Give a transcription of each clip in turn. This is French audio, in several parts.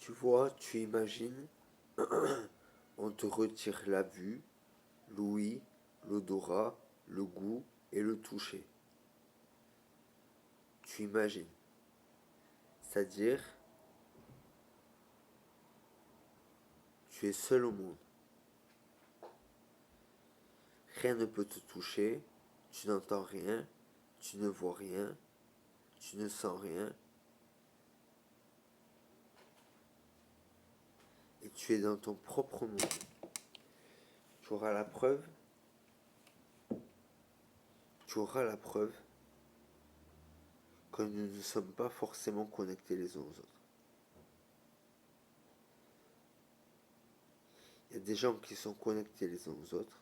Tu vois, tu imagines, on te retire la vue, l'ouïe, l'odorat, le goût et le toucher. Tu imagines. C'est-à-dire, tu es seul au monde. Rien ne peut te toucher, tu n'entends rien, tu ne vois rien, tu ne sens rien. Et tu es dans ton propre monde. Tu auras la preuve. Tu auras la preuve que nous ne sommes pas forcément connectés les uns aux autres. Il y a des gens qui sont connectés les uns aux autres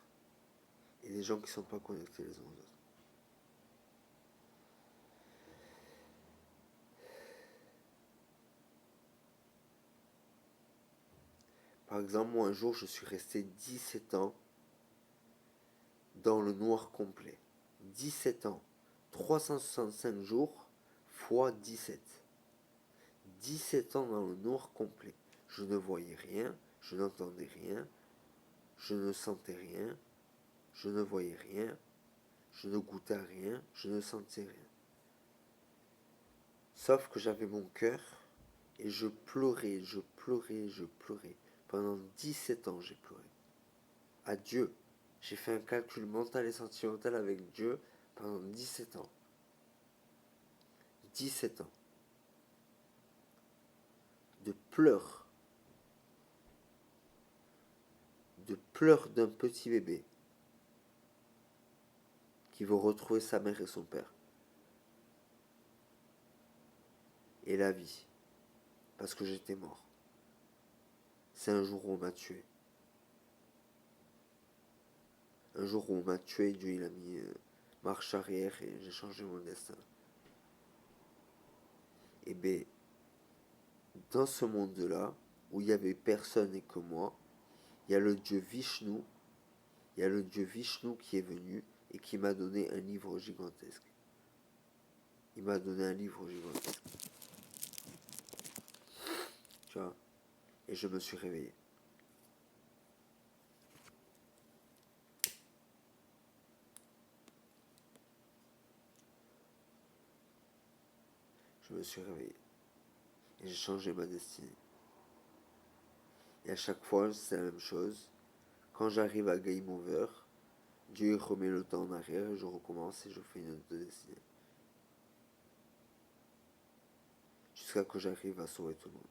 et des gens qui ne sont pas connectés les uns aux autres. Par exemple, moi un jour, je suis resté 17 ans dans le noir complet. 17 ans. 365 jours fois 17. 17 ans dans le noir complet. Je ne voyais rien, je n'entendais rien, je ne sentais rien, je ne voyais rien, je ne goûtais à rien, je ne sentais rien. Sauf que j'avais mon cœur et je pleurais, je pleurais, je pleurais. Pendant 17 ans, j'ai pleuré. À Dieu. J'ai fait un calcul mental et sentimental avec Dieu pendant 17 ans. 17 ans. De pleurs. De pleurs d'un petit bébé qui veut retrouver sa mère et son père. Et la vie. Parce que j'étais mort. C'est un jour où on m'a tué. Un jour où on m'a tué, Dieu il a mis marche arrière et j'ai changé mon destin. Et bien, dans ce monde-là, où il n'y avait personne et que moi, il y a le dieu Vishnu. Il y a le dieu Vishnu qui est venu et qui m'a donné un livre gigantesque. Il m'a donné un livre gigantesque. Tu vois. Et je me suis réveillé. Je me suis réveillé. Et j'ai changé ma destinée. Et à chaque fois, c'est la même chose. Quand j'arrive à Game Over, Dieu remet le temps en arrière et je recommence et je fais une autre destinée. Jusqu'à que j'arrive à sauver tout le monde.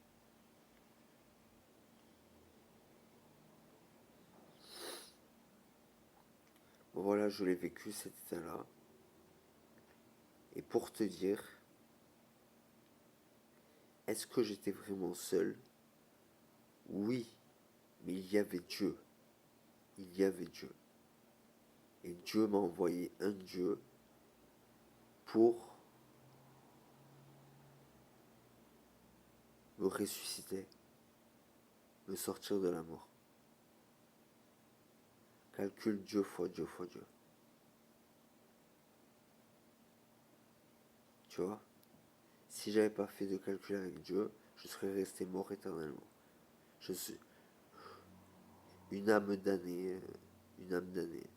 Bon voilà, je l'ai vécu cet état-là. Et pour te dire, est-ce que j'étais vraiment seul? Oui, mais il y avait Dieu. Il y avait Dieu. Et Dieu m'a envoyé un Dieu pour me ressusciter, me sortir de la mort. Calcule Dieu fois Dieu fois Dieu. Tu vois? Si j'avais pas fait de calcul avec Dieu, je serais resté mort éternellement. Je suis une âme damnée, une âme damnée,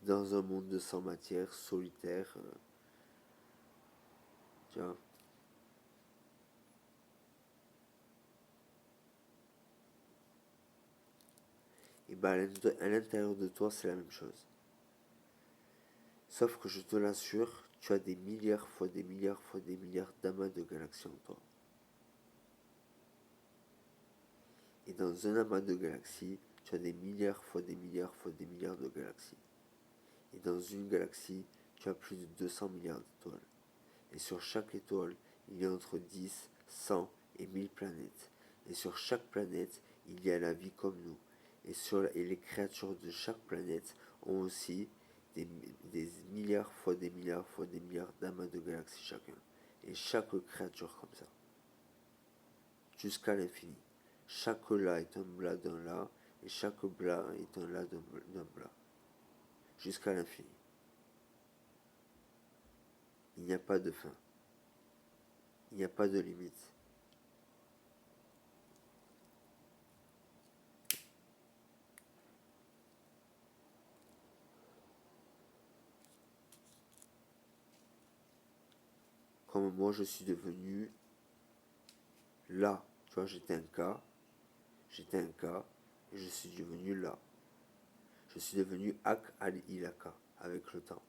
dans un monde de sans matière, solitaire, tu vois. Et ben à l'intérieur de toi, c'est la même chose. Sauf que je te l'assure, tu as des milliards fois des milliards fois des milliards d'amas de galaxies en toi. Et dans un amas de galaxies, tu as des milliards fois des milliards fois des milliards de galaxies. Et dans une galaxie, tu as plus de 200 milliards d'étoiles. Et sur chaque étoile, il y a entre 10, 100 et 1000 planètes. Et sur chaque planète, il y a la vie comme nous. Et les créatures de chaque planète ont aussi des milliards fois des milliards fois des milliards d'amas de galaxies chacun. Et chaque créature comme ça. Jusqu'à l'infini. Chaque là est un blas d'un là, et chaque blas est un là d'un blas. Jusqu'à l'infini. Il n'y a pas de fin. Il n'y a pas de limite. Comme moi, je suis devenu là. Tu vois, j'étais un K, et je suis devenu là. Je suis devenu Ak al-Ilaka avec le temps.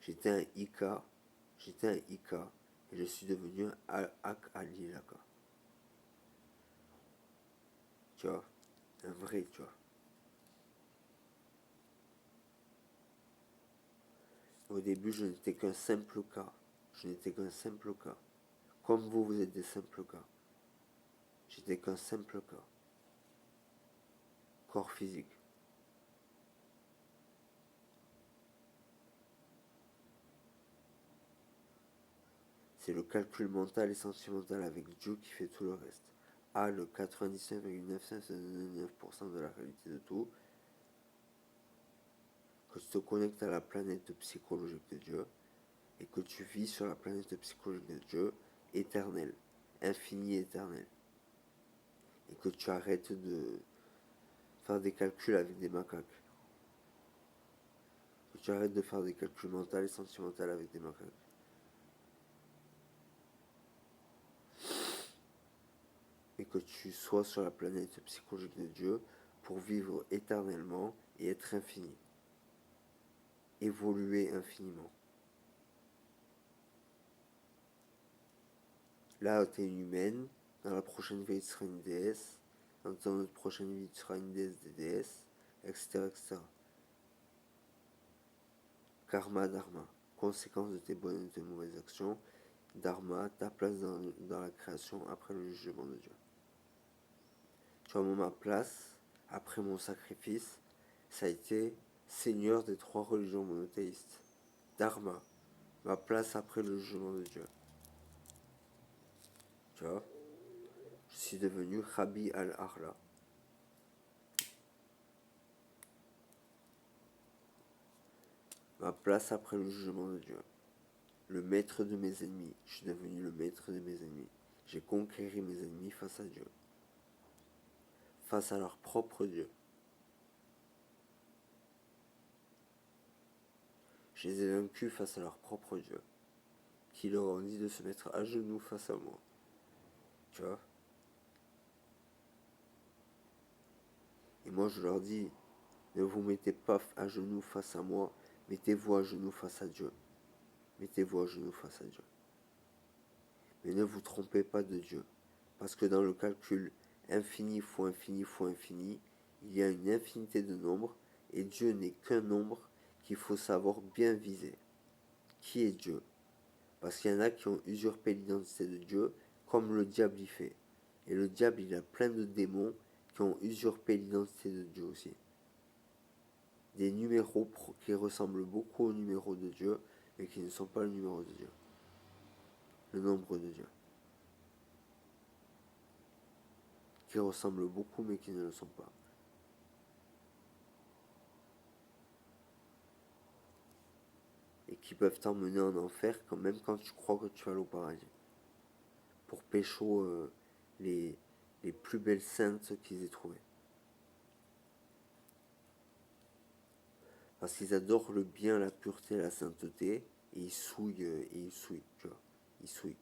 J'étais un IK, et je suis devenu un Ak al-Ilaka. Tu vois, un vrai, tu vois. Au début, je n'étais qu'un simple cas. Je n'étais qu'un simple cas. Comme vous, vous êtes des simples cas. J'étais qu'un simple cas. Corps physique. C'est le calcul mental et sentimental avec Dieu qui fait tout le reste. A, le 99,999% de la réalité de tout. Que tu te connectes à la planète psychologique de Dieu et que tu vis sur la planète psychologique de Dieu éternelle, infinie et éternelle. Et que tu arrêtes de faire des calculs avec des macaques. Que tu arrêtes de faire des calculs mentaux et sentimentaux avec des macaques. Et que tu sois sur la planète psychologique de Dieu pour vivre éternellement et être infini. Évoluer infiniment. Là, tu es une humaine. Dans la prochaine vie, tu seras une déesse. Dans notre prochaine vie, tu seras une déesse des déesses, etc., etc. Karma, dharma. Conséquence de tes bonnes et tes mauvaises actions. Dharma, ta place dans la création après le jugement de Dieu. Tu vois, moi, ma place, après mon sacrifice, ça a été Seigneur des 3 religions monothéistes. Dharma, ma place après le jugement de Dieu. Tu vois, je suis devenu Rabbi al-Arla. Ma place après le jugement de Dieu. Le maître de mes ennemis. Je suis devenu le maître de mes ennemis. J'ai conquéri mes ennemis face à Dieu. Face à leur propre Dieu. Je les ai vaincus face à leur propre Dieu. Qui leur ont dit de se mettre à genoux face à moi. Tu vois. Et moi je leur dis, ne vous mettez pas à genoux face à moi, mettez-vous à genoux face à Dieu. Mettez-vous à genoux face à Dieu. Mais ne vous trompez pas de Dieu. Parce que dans le calcul infini fois infini fois infini, il y a une infinité de nombres, et Dieu n'est qu'un nombre qu'il faut savoir bien viser. Qui est Dieu? Parce qu'il y en a qui ont usurpé l'identité de Dieu, comme le diable y fait. Et le diable, il a plein de démons qui ont usurpé l'identité de Dieu aussi. Des numéros qui ressemblent beaucoup au numéro de Dieu, mais qui ne sont pas le numéro de Dieu. Le nombre de Dieu. Qui ressemblent beaucoup, mais qui ne le sont pas. Et qui peuvent t'emmener en enfer même quand tu crois que tu vas aller au paradis. Pour pécho les plus belles saintes qu'ils aient trouvées. Parce qu'ils adorent le bien, la pureté, la sainteté, et ils souillent, tu vois. Ils souillent.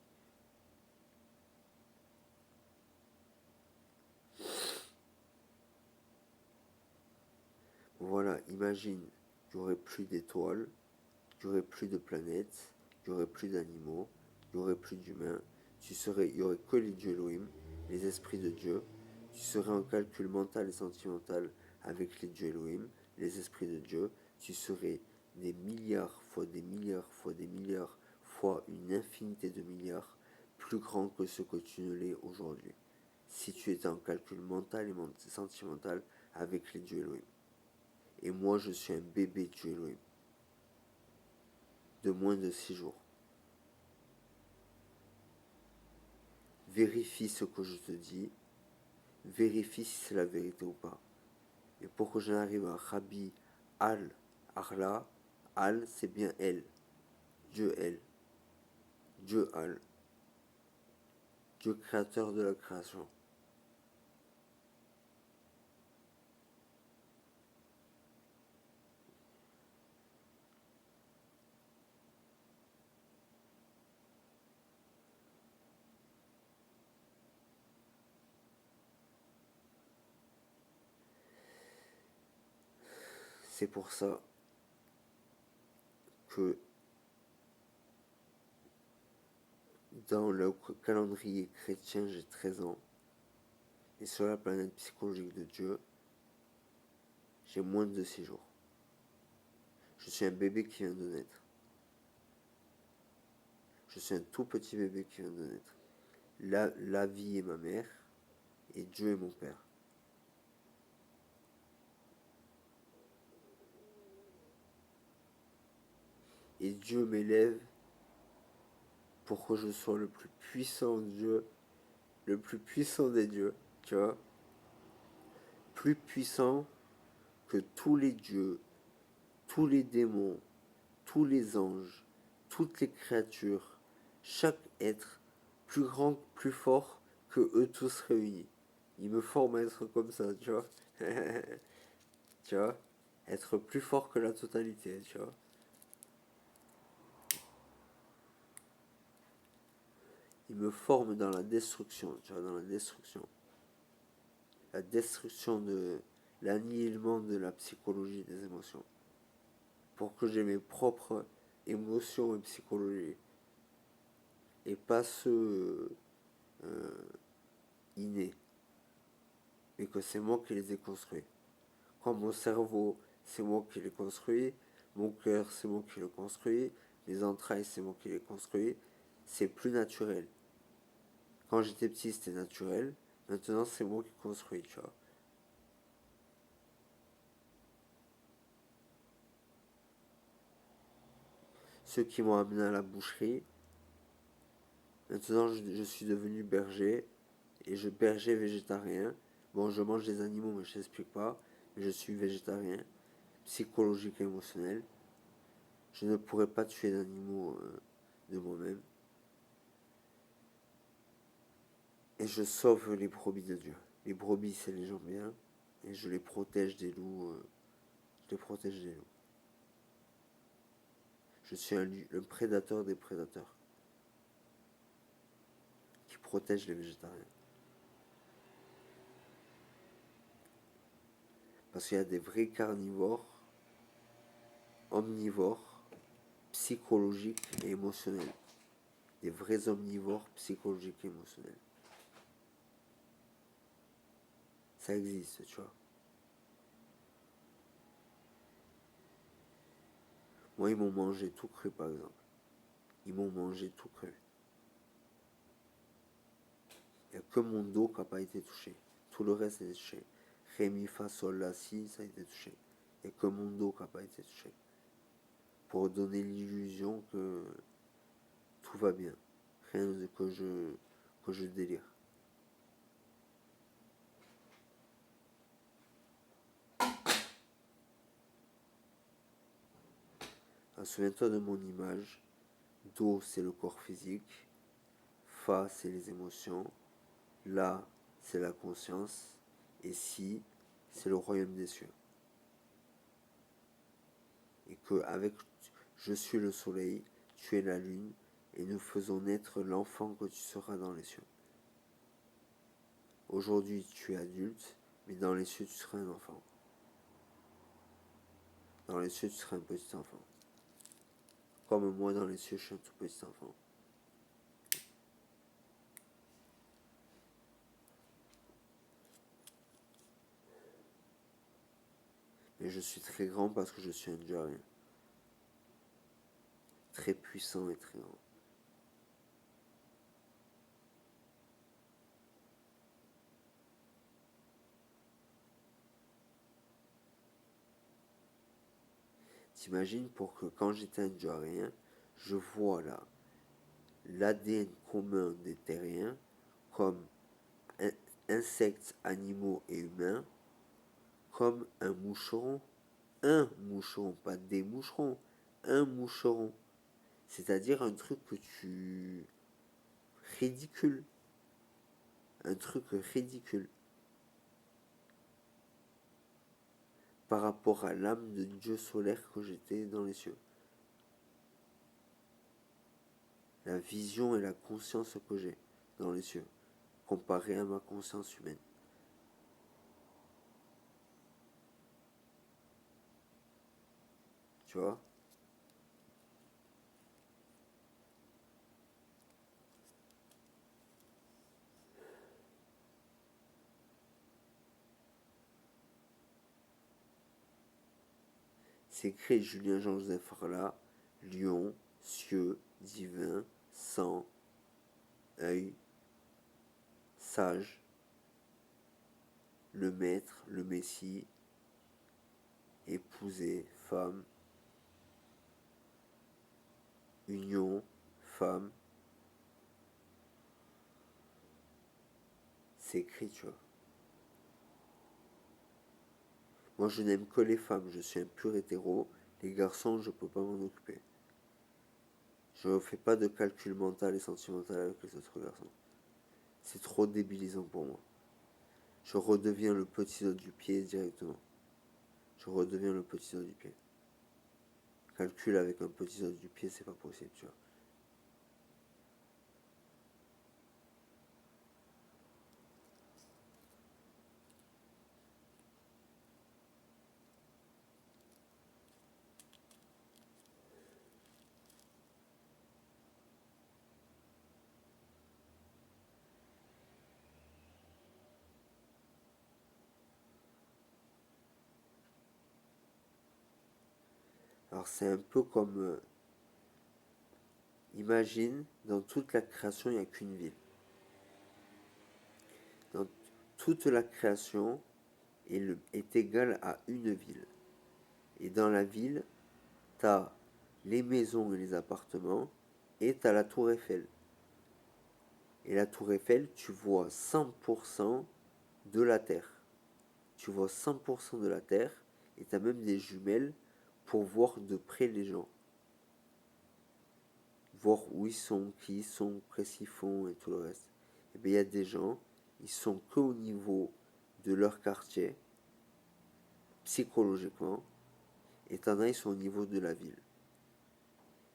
Voilà, imagine, il n'y aurait plus d'étoiles, il n'y aurait plus de planètes, il n'y aurait plus d'animaux, il n'y aurait plus d'humains, il n'y aurait que les dieux Elohim, les esprits de Dieu, tu serais en calcul mental et sentimental avec les dieux Elohim, les esprits de Dieu, tu serais des milliards fois des milliards fois des milliards fois une infinité de milliards plus grand que ce que tu ne l'es aujourd'hui. Si tu étais en calcul mental et sentimental avec les dieux Elohim. Et moi, je suis un bébé dieu Elohim. De moins de 6 jours. Vérifie ce que je te dis. Vérifie si c'est la vérité ou pas. Et pour que j'en arrive à Rabbi Al-Arla, Al, c'est bien elle. Dieu elle. Dieu Al. Dieu créateur de la création. C'est pour ça que dans le calendrier chrétien, j'ai 13 ans. Et sur la planète psychologique de Dieu, j'ai moins de 6 jours. Je suis un bébé qui vient de naître. Je suis un tout petit bébé qui vient de naître. La vie est ma mère et Dieu est mon père. Et Dieu m'élève pour que je sois le plus puissant Dieu, le plus puissant des dieux, tu vois. Plus puissant que tous les dieux, tous les démons, tous les anges, toutes les créatures, chaque être plus grand, plus fort que eux tous réunis. Il me forme à être comme ça, tu vois. Tu vois, être plus fort que la totalité, tu vois. Il me forme dans la destruction, tu vois, dans la destruction. La destruction de l'annihilement de la psychologie des émotions. Pour que j'ai mes propres émotions et psychologie. Et pas ceux innés. Mais que c'est moi qui les ai construits. Comme mon cerveau, c'est moi qui l'ai construit. Mon cœur, c'est moi qui le construis. Mes entrailles, c'est moi qui les construis. C'est plus naturel. Quand j'étais petit, c'était naturel. Maintenant, c'est moi qui construis, tu vois. Ceux qui m'ont amené à la boucherie, maintenant, je suis devenu berger. Et je berger végétarien. Bon, je mange des animaux, mais je t'explique pas. Mais je suis végétarien, psychologique et émotionnel. Je ne pourrais pas tuer d'animaux de moi-même. Et je sauve les brebis de Dieu. Les brebis, c'est les gens bien. Et je les protège des loups. Je les protège des loups. Je suis le prédateur des prédateurs. Qui protège les végétariens. Parce qu'il y a des vrais carnivores, omnivores, psychologiques et émotionnels. Des vrais omnivores psychologiques et émotionnels. Ça existe, tu vois. Moi, ils m'ont mangé tout cru, par exemple. Ils m'ont mangé tout cru. Il n'y a que mon dos qui n'a pas été touché. Tout le reste est touché. Ré, mi, fa, sol, la, si, ça a été touché. Il n'y a que mon dos qui n'a pas été touché. Pour donner l'illusion que tout va bien. Rien de que je délire. Alors, souviens-toi de mon image. Do, c'est le corps physique. Fa, c'est les émotions. La, c'est la conscience. Et si, c'est le royaume des cieux. Et que avec je suis le soleil, tu es la lune, et nous faisons naître l'enfant que tu seras dans les cieux. Aujourd'hui, tu es adulte, mais dans les cieux, tu seras un enfant. Dans les cieux, tu seras un petit enfant. Comme moi, dans les cieux, je suis un tout petit enfant. Mais je suis très grand parce que je suis un dieu. Très puissant et très grand. T'imagines pour que quand j'étais un dieu, je vois là l'ADN commun des terriens comme insectes, animaux et humains, comme un moucheron, pas des moucherons, un moucheron. C'est-à-dire un truc que tu... ridicule. Un truc ridicule. Par rapport à l'âme de Dieu solaire que j'étais dans les cieux. La vision et la conscience que j'ai dans les cieux, comparée à ma conscience humaine. tu vois. C'est écrit Julien Jean-Joseph Arla, lion, cieux, divin, sang, œil, sage, le maître, le messie, épousé, femme, union, femme. C'est écrit, tu vois. Moi, je n'aime que les femmes. Je suis un pur hétéro. Les garçons, je peux pas m'en occuper. Je ne fais pas de calcul mental et sentimental avec les autres garçons. C'est trop débilisant pour moi. Je redeviens le petit doigt du pied directement. Je redeviens le petit doigt du pied. Calcul avec un petit doigt du pied, c'est pas possible, tu vois. Alors c'est un peu comme, imagine, dans toute la création, il n'y a qu'une ville. Dans toute la création est égale à une ville. Et dans la ville, tu as les maisons et les appartements, et tu as la tour Eiffel. Et la tour Eiffel, tu vois 100% de la Terre. Tu vois 100% de la Terre, et tu as même des jumelles pour voir de près les gens. Voir où ils sont, qui ils sont, qu'est-ce qu'ils font et tout le reste. Et bien il y a des gens, ils sont qu'au niveau de leur quartier, psychologiquement, et t'en as, ils sont au niveau de la ville.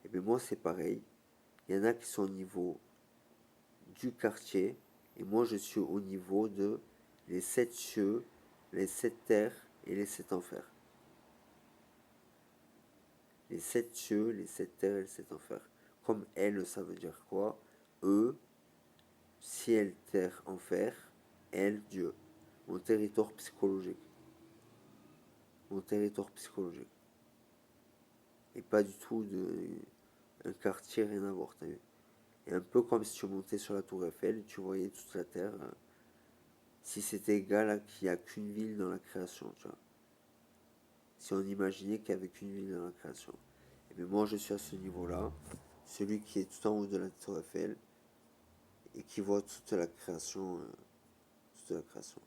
Et bien moi c'est pareil, il y en a qui sont au niveau du quartier, et moi je suis au niveau de les 7 cieux, les 7 terres et les 7 enfers. Les 7 cieux, les 7 terres et les 7 enfers. Comme elle, ça veut dire quoi? Eux, ciel, terre, enfer, elle, Dieu. Mon territoire psychologique. Mon territoire psychologique. Et pas du tout un quartier, rien à voir, t'as vu? Et un peu comme si tu montais sur la tour Eiffel et tu voyais toute la Terre. Si c'était égal à qu'il n'y a qu'une ville dans la création, tu vois. Si on imaginait qu'il n'y avait qu'une ville dans la création. Et bien moi je suis à ce niveau-là, celui qui est tout en haut de la tour Eiffel et qui voit toute la création. Toute la création.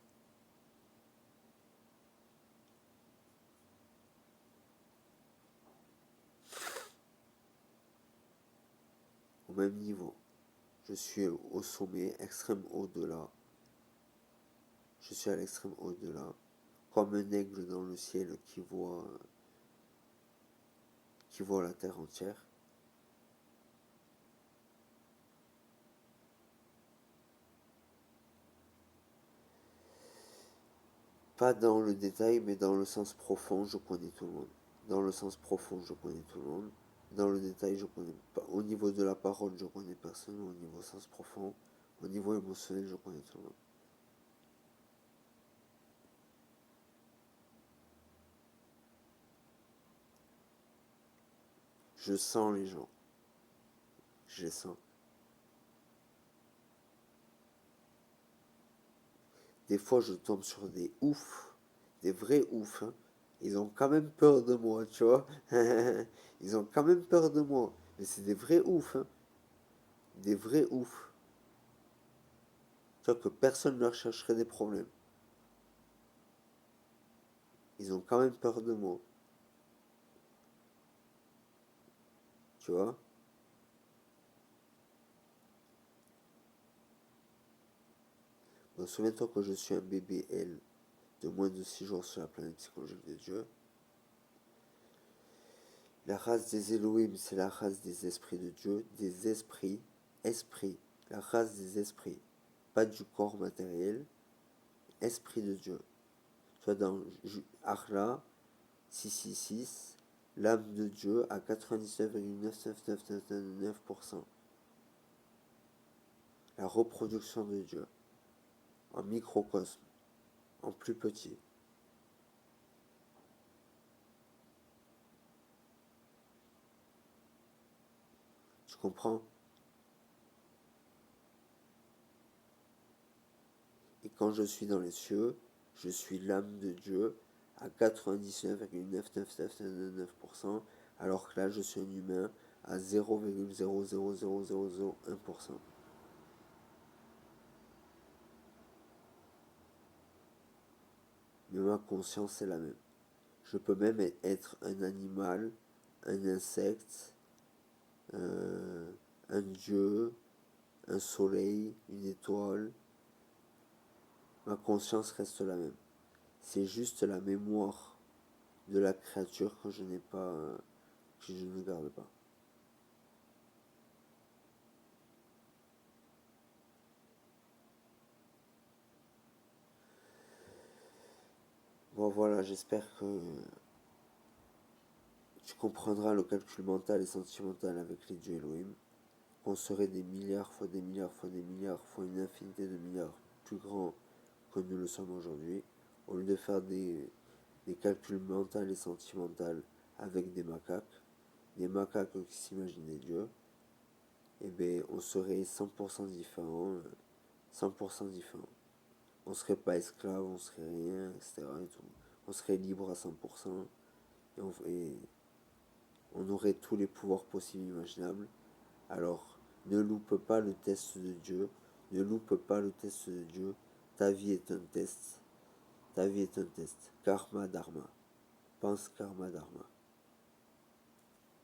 Au même niveau. Je suis au sommet, extrême au-delà. Je suis à l'extrême au-delà. Comme un aigle dans le ciel qui voit la terre entière. Pas dans le détail, mais dans le sens profond, je connais tout le monde. Dans le sens profond, je connais tout le monde. Dans le détail, je connais pas. Au niveau de la parole, je connais personne. Au niveau sens profond, au niveau émotionnel, je connais tout le monde. Je sens les gens. Je les sens. Des fois, je tombe sur des oufs, des vrais oufs, hein. Ils ont quand même peur de moi, tu vois. Ils ont quand même peur de moi. Mais c'est des vrais oufs, hein. Des vrais oufs. Tu vois que personne ne leur chercherait des problèmes. Ils ont quand même peur de moi. Tu vois. Donc, souviens-toi que je suis un bébé L de moins de 6 jours sur la planète psychologique de Dieu. La race des Elohim, c'est la race des esprits de Dieu, des esprits, esprits, la race des esprits, pas du corps matériel, esprit de Dieu. Tu vois, dans Achla 666, l'âme de Dieu à 99,99999%. La reproduction de Dieu, en microcosme, en plus petit. Tu comprends? Et quand je suis dans les cieux, je suis l'âme de Dieu à 99,99999%, alors que là, je suis un humain à 0,0000001%. Mais ma conscience est la même. Je peux même être un animal, un insecte, un dieu, un soleil, une étoile. Ma conscience reste la même. C'est juste la mémoire de la créature que je n'ai pas, que je ne garde pas. Bon voilà, j'espère que tu comprendras le calcul mental et sentimental avec les dieux Elohim. On serait des milliards fois des milliards fois des milliards fois une infinité de milliards plus grands que nous le sommes aujourd'hui. Au lieu de faire des calculs mentaux et sentimentaux avec des macaques qui s'imaginent des dieux, et bien on serait 100% différents, 100% différents. On serait pas esclave, on serait rien, etc. Et tout. On serait libre à 100% et on aurait tous les pouvoirs possibles et imaginables. Alors, ne loupe pas le test de Dieu, ne loupe pas le test de Dieu. Ta vie est un test, ta vie est un test. Karma Dharma. Pense Karma Dharma.